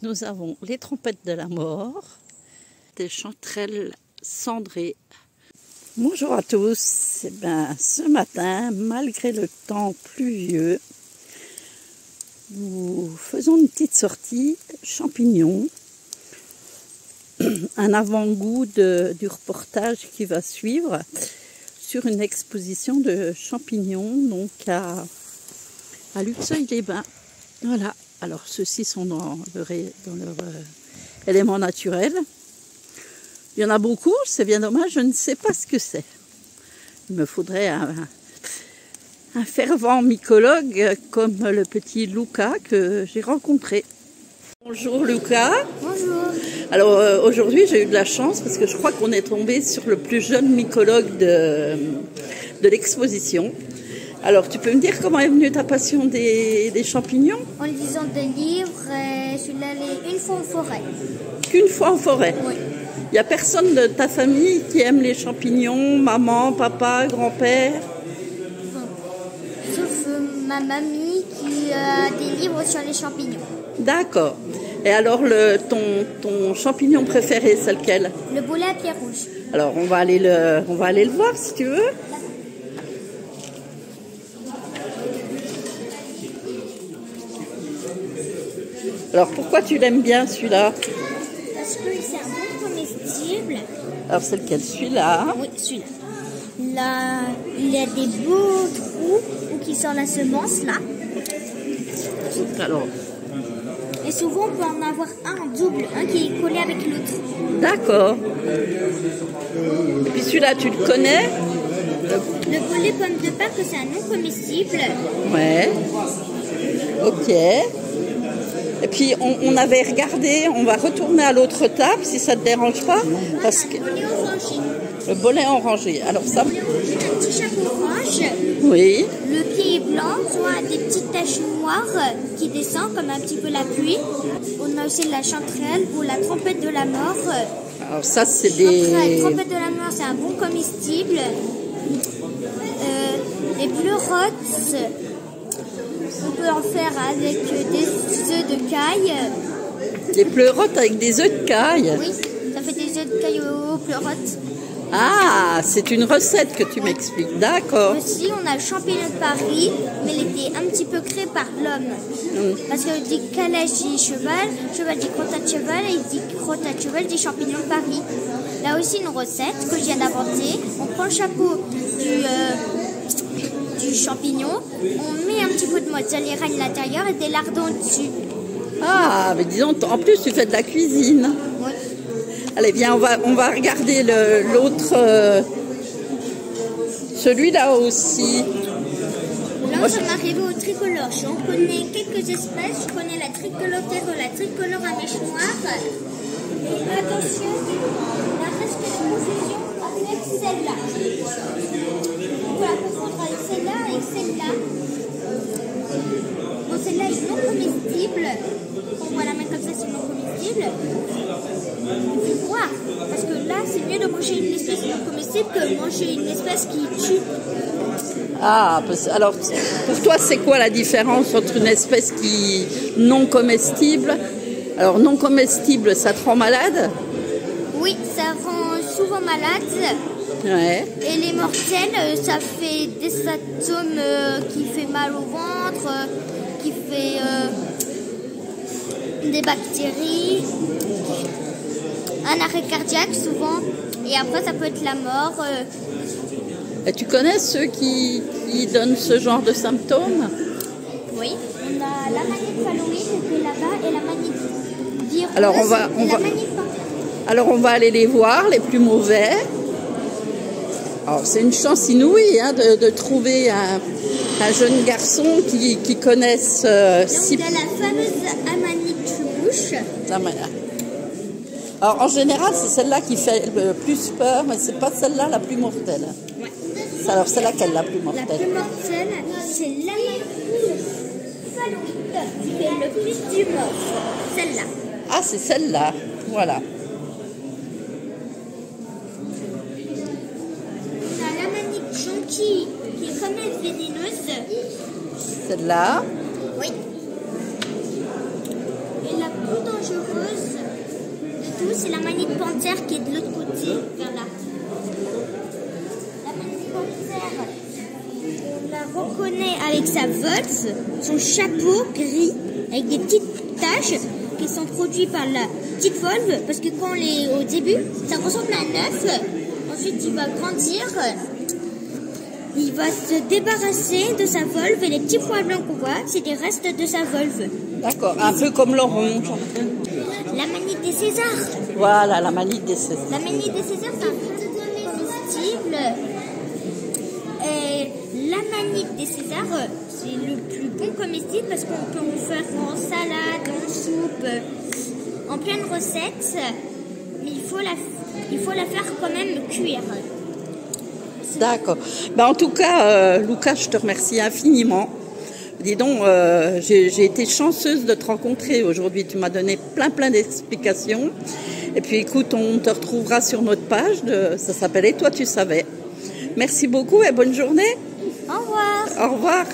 nous avons les trompettes de la mort, des chanterelles cendrées. Bonjour à tous. Eh ben, ce matin, malgré le temps pluvieux, nous faisons une petite sortie champignons, un avant-goût du reportage qui va suivre sur une exposition de champignons donc à Luxeuil-les-Bains. Voilà, alors ceux-ci sont dans leur élément naturel. Il y en a beaucoup, c'est bien dommage, je ne sais pas ce que c'est. Il me faudrait un fervent mycologue comme le petit Luca que j'ai rencontré. Bonjour Luca. Bonjour. Alors aujourd'hui j'ai eu de la chance parce que je crois qu'on est tombé sur le plus jeune mycologue de l'exposition. Alors tu peux me dire comment est venue ta passion des champignons? En lisant des livres, je suis allée une fois en forêt. Qu'une fois en forêt? Oui. Il n'y a personne de ta famille qui aime les champignons? Maman, papa, grand-père? Sauf ma mamie qui a des livres sur les champignons. D'accord. Et alors ton champignon préféré, c'est lequel? Le boulet à pierre rouge. Alors on va aller le voir si tu veux. Alors pourquoi tu l'aimes bien celui-là? Parce que c'est un bon comestible. Alors c'est lequel? Celui-là? Oui, celui-là. Là, il y a des beaux trous qui sort la semence là. Alors. Et souvent on peut en avoir un double, un qui est collé avec l'autre. D'accord. Et puis celui-là, tu le connais? Le boulet pomme de pin, que c'est un non comestible. Ouais. Ok. Et puis on avait regardé, on va retourner à l'autre table si ça ne te dérange pas. Parce que... Le bolet orangé. Alors ça. Le bolet orangé a un petit chapeau orange. Oui. Le pied est blanc, soit des petites taches noires qui descendent comme un petit peu la pluie. On a aussi la chanterelle ou la trompette de la mort. Alors ça c'est des... La trompette de la mort, c'est un bon comestible. Les pleurotes, on peut en faire avec des œufs de caille. Les pleurotes avec des œufs de caille? Oui, ça fait des œufs de caille aux pleurotes. Ah, c'est une recette que tu m'expliques, d'accord. Aussi, on a le champignon de Paris, mais il était un petit peu créé par l'homme. Parce qu'il dit calèche dit cheval, cheval dit crottat de cheval, et il dit crottat de cheval dit champignon de Paris. Là aussi, une recette que je viens d'inventer. On prend le chapeau du champignon, on met un petit peu de mozzarella à l'intérieur et des lardons dessus. Ah, mais disons, en plus, tu fais de la cuisine. Oui. Allez, bien, on va regarder l'autre, celui-là aussi. Là, on est arrivé au tricolore. On connaît quelques espèces. Je connais la tricolotère ou la tricolore à mèche noire. Et attention, il reste une confusion avec celle-là. On peut la confondre avec celle-là et celle-là. Bon, celle-là est non comestible. On voit la main comme ça, c'est non comestible. Il faut voir, parce que là, c'est mieux de manger une espèce non comestible que de manger une espèce qui tue. Ah, alors pour toi, c'est quoi la différence entre une espèce qui non comestible? Alors non comestible, ça te rend malade? Oui, ça rend souvent malade. Ouais. Et les mortels, ça fait des symptômes qui fait mal au ventre, qui fait des bactéries, un arrêt cardiaque souvent, et après ça peut être la mort. Et tu connais ceux qui donnent ce genre de symptômes? Oui, on a la manite phalloïde qui est là-bas et la manite virus. Alors on va aller les voir, les plus mauvais. Alors c'est une chance inouïe hein, de trouver un jeune garçon qui connaisse si... Donc il y a la fameuse amanite bouche. Alors en général c'est celle-là qui fait le plus peur, mais c'est pas celle-là la plus mortelle. Ouais. Alors c'est laquelle la plus mortelle? La plus mortelle, c'est l'amanite phalloïde qui fait le plus du mort. Celle-là. Ah c'est celle-là, voilà. Qui est comme elle vénéneuse. Celle-là? Oui. Et la plus dangereuse, c'est la manite panthère qui est de l'autre côté, vers là. La manite panthère, on la reconnaît avec sa volse, son chapeau gris, avec des petites taches qui sont produites par la petite volve, parce que quand on est au début, ça ressemble à un œuf. Ensuite, il va grandir. Il va se débarrasser de sa volve et les petits poils blancs qu'on voit, c'est des restes de sa volve. D'accord, un peu comme l'orange. La manite des Césars. Voilà, la manite des Césars. La manite des Césars, c'est un peu comestible. Et la manite des Césars, c'est le plus bon comestible parce qu'on peut en faire en salade, en soupe, en pleine recette. Mais il faut la faire quand même cuire. D'accord. Ben, en tout cas, Lucas, je te remercie infiniment. Dis donc, j'ai été chanceuse de te rencontrer aujourd'hui. Tu m'as donné plein d'explications. Et puis écoute, on te retrouvera sur notre page. Ça s'appelle « Et toi, tu savais ». Merci beaucoup et bonne journée. Au revoir. Au revoir.